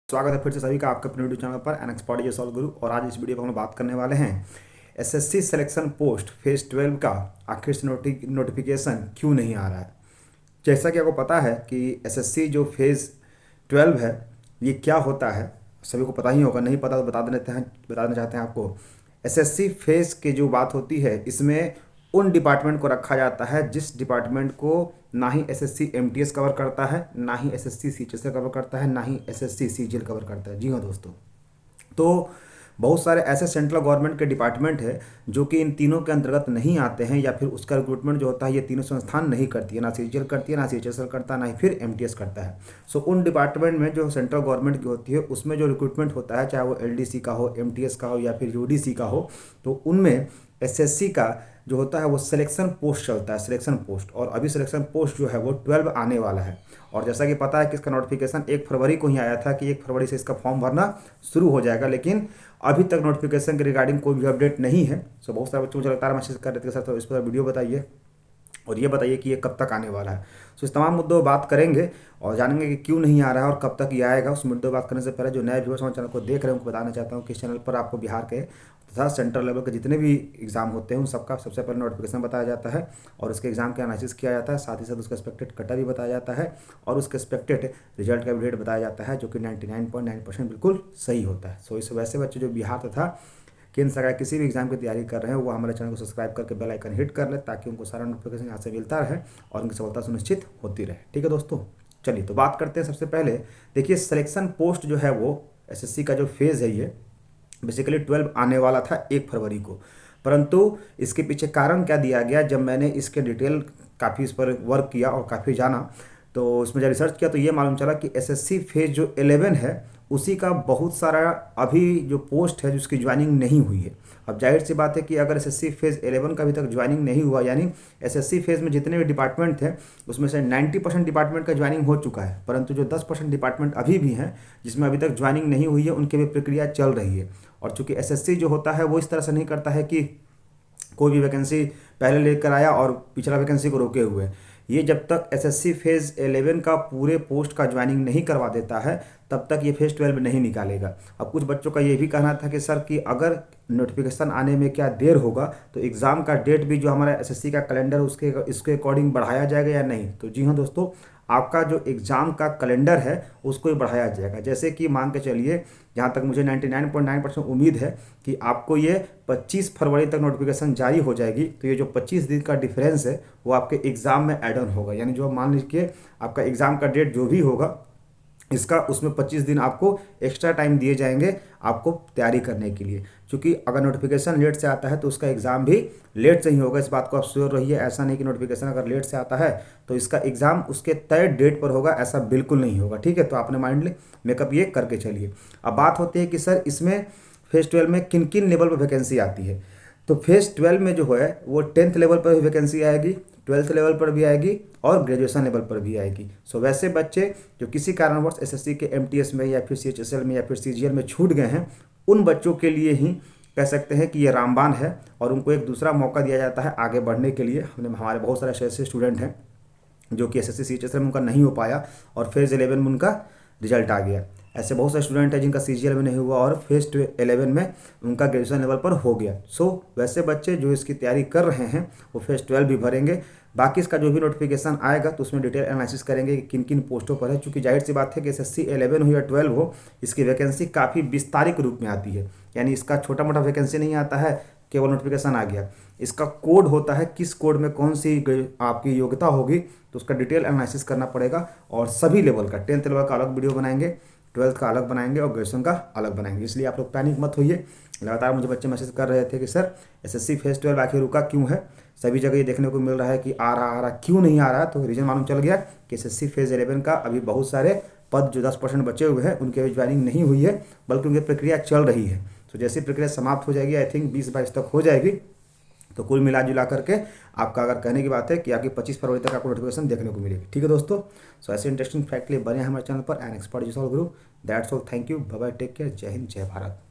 स्वागत है फिर से सभी का आपके अपने यूट्यूब चैनल पर एनएक्सपर्ट सॉल्व गुरु। और आज इस वीडियो में हम बात करने वाले हैं एसएससी सिलेक्शन पोस्ट फेज 12 का आखिर से नोटिफिकेशन क्यों नहीं आ रहा है। जैसा कि आपको पता है कि एसएससी जो फेज 12 है ये क्या होता है, सभी को पता ही होगा। नहीं पता तो बताना चाहते हैं आपको। एसएससी फेज की जो बात होती है इसमें उन डिपार्टमेंट को रखा जाता है जिस डिपार्टमेंट को ना ही एसएससी एमटीएस कवर करता है, ना ही एसएससी सीएचएसएल कवर करता है, ना ही एसएससी सीजीएल कवर करता है। जी हाँ दोस्तों, तो बहुत सारे ऐसे सेंट्रल गवर्नमेंट के डिपार्टमेंट है जो कि इन तीनों के अंतर्गत नहीं आते हैं, या फिर उसका रिक्रूटमेंट जो होता है ये तीनों संस्थान नहीं करती है, ना सीजीएल करती है, ना सीएचएसएल करता है, ना ही फिर एमटीएस करता है। सो उन डिपार्टमेंट में जो सेंट्रल गवर्नमेंट की होती है उसमें जो रिक्रूटमेंट होता है, चाहे वो एलडीसी का हो, एमटीएस का हो, या फिर यूडीसी का हो, तो उनमें एसएससी का जो होता है वो सिलेक्शन पोस्ट चलता है, सिलेक्शन पोस्ट। और अभी सिलेक्शन पोस्ट जो है वो 12 आने वाला है। और जैसा कि पता है कि इसका नोटिफिकेशन 1 फरवरी को ही आया था कि 1 फरवरी से इसका फॉर्म भरना शुरू हो जाएगा, लेकिन अभी तक नोटिफिकेशन के रिगार्डिंग कोई भी अपडेट नहीं है। सो बहुत सारे बच्चों मुझे लगातार मैसेज कर रहे थे सर तो इस पर वीडियो बताइए और ये बताइए कि ये कब तक आने वाला है। सो इस तमाम मुद्दों पर बात करेंगे और जानेंगे कि क्यों नहीं आ रहा है और कब तक ये आएगा। उस मुद्दों पर बात करने से पहले जो नए व्यूअर्स हमारे चैनल को देख रहे हैं उनको बताना चाहता हूँ कि इस चैनल पर आपको बिहार के तथा सेंट्रल लेवल के जितने भी एग्जाम होते हैं उन सबका सबसे पहले नोटिफिकेशन बताया जाता है और उसके एग्जाम का एनालिसिस किया जाता है। साथ ही साथ उसका एक्सपेक्टेड कटा भी बताया जाता है और उसके एक्सपेक्टेड रिजल्ट का भी डेट बताया जाता है, जो कि 99.9% बिल्कुल सही होता है। सो इस वैसे बच्चे जो बिहार तथा केंद्र सरकार किसी भी एग्जाम की तैयारी कर रहे हैं वो हमारे चैनल को सब्सक्राइब करके बेल आइकन हिट कर ले ताकि उनको सारा नोटिफिकेशन यहाँ से मिलता रहे और उनकी सफलता सुनिश्चित होती रहे। ठीक है दोस्तों, चलिए तो बात करते हैं। सबसे पहले देखिए, सिलेक्शन पोस्ट जो है वो एसएससी का जो फेज़ है ये बेसिकली 12 आने वाला था 1 फरवरी को, परंतु इसके पीछे कारण क्या दिया गया। जब मैंने इसके डिटेल काफ़ी इस पर वर्क किया और काफ़ी जाना तो उसमें जब रिसर्च किया तो ये मालूम चला कि एसएससी फेज जो 11 है उसी का बहुत सारा अभी जो पोस्ट है जिसकी ज्वाइनिंग नहीं हुई है। अब जाहिर सी बात है कि अगर एसएससी फेज 11 का अभी तक ज्वाइनिंग नहीं हुआ, यानी एसएससी फेज में जितने भी डिपार्टमेंट थे उसमें से 90% डिपार्टमेंट का ज्वाइनिंग हो चुका है, परंतु जो 10% डिपार्टमेंट अभी भी हैं जिसमें अभी तक ज्वाइनिंग नहीं हुई है उनकी भी प्रक्रिया चल रही है। और चूंकि एसएससी जो होता है वो इस तरह से नहीं करता है कि कोई भी वैकेंसी पहले लेकर आया और पिछला वैकेंसी को रोके हुए। ये जब तक एसएससी फेज़ 11 का पूरे पोस्ट का ज्वाइनिंग नहीं करवा देता है तब तक ये फेज़ 12 नहीं निकालेगा। अब कुछ बच्चों का ये भी कहना था कि सर कि अगर नोटिफिकेशन आने में क्या देर होगा तो एग्ज़ाम का डेट भी जो हमारा एसएससी का कैलेंडर इसके अकॉर्डिंग बढ़ाया जाएगा या नहीं। तो जी हाँ दोस्तों, आपका जो एग्ज़ाम का कैलेंडर है उसको ही बढ़ाया जाएगा। जैसे कि मान के चलिए, जहाँ तक मुझे 99.9% उम्मीद है कि आपको ये 25 फरवरी तक नोटिफिकेशन जारी हो जाएगी, तो ये जो 25 दिन का डिफरेंस है वो आपके एग्ज़ाम में ऐड ऑन होगा। यानी जो मान लीजिए आपका एग्ज़ाम का डेट जो भी होगा इसका उसमें 25 दिन आपको एक्स्ट्रा टाइम दिए जाएंगे आपको तैयारी करने के लिए। क्योंकि अगर नोटिफिकेशन लेट से आता है तो उसका एग्ज़ाम भी लेट से ही होगा, इस बात को आप श्योर रहिए। ऐसा नहीं कि नोटिफिकेशन अगर लेट से आता है तो इसका एग्ज़ाम उसके तय डेट पर होगा, ऐसा बिल्कुल नहीं होगा। ठीक है, तो आपने माइंड मेकअप ये करके चलिए। अब बात होती है कि सर इसमें फेज 12 में किन किन लेवल पर वैकेंसी आती है। तो फेज 12 में जो है वो 10th लेवल पर भी वैकेंसी आएगी, 12th लेवल पर भी आएगी और ग्रेजुएशन लेवल पर भी आएगी। सो वैसे बच्चे जो किसी कारणवश एसएससी के एमटीएस में या फिर सीएचएसएल में या फिर सीजीएल में छूट गए हैं उन बच्चों के लिए ही कह सकते हैं कि ये रामबाण है और उनको एक दूसरा मौका दिया जाता है आगे बढ़ने के लिए। हमारे बहुत सारे ऐसे स्टूडेंट हैं जो कि एसएससी सीएचएसएल में उनका नहीं हो पाया और फेज़ 11 में उनका रिजल्ट आ गया। ऐसे बहुत सारे स्टूडेंट हैं जिनका सीजीएल में नहीं हुआ और फेज 11 में उनका ग्रेजुएशन लेवल पर हो गया। सो वैसे बच्चे जो इसकी तैयारी कर रहे हैं वो फेज 12 भी भरेंगे। बाकी इसका जो भी नोटिफिकेशन आएगा तो उसमें डिटेल एनालिसिस करेंगे कि किन किन पोस्टों पर है। क्योंकि जाहिर सी बात है कि एसएससी 11 हो या 12 हो, इसकी वैकेंसी काफ़ी विस्तारित रूप में आती है। यानी इसका छोटा मोटा वैकेंसी नहीं आता है केवल नोटिफिकेशन आ गया, इसका कोड होता है, किस कोड में कौन सी आपकी योग्यता होगी तो उसका डिटेल एनालिसिस करना पड़ेगा। और सभी लेवल का 10th लेवल का अलग वीडियो बनाएंगे, 12th का अलग बनाएंगे और ग्रेजुएशन का अलग बनाएंगे। इसलिए आप लोग पैनिक मत होइए। लगातार मुझे बच्चे मैसेज कर रहे थे कि सर एसएससी फेज 12 आखिर रुका क्यों है। सभी जगह ये देखने को मिल रहा है कि आ रहा क्यों नहीं आ रहा। तो रीज़न मालूम चल गया कि एसएससी फेज 11 का अभी बहुत सारे पद जो 10% बचे हुए हैं उनकी अभी ज्वाइनिंग नहीं हुई है, बल्कि उनकी प्रक्रिया चल रही है। तो जैसी प्रक्रिया समाप्त हो जाएगी, आई थिंक 20-22 तक हो जाएगी, तो कुल मिला जुला करके आपका अगर कहने की बात है कि आपकी 25 फरवरी तक आपको नोटिफिकेशन देखने को मिलेगी। ठीक है दोस्तों, सो ऐसे इंटरेस्टिंग फैक्ट लिए बने हमारे चैनल पर एनएक्सपर्ट गुरु। That's all, thank you, bye bye, take care, जय हिंद, जय भारत।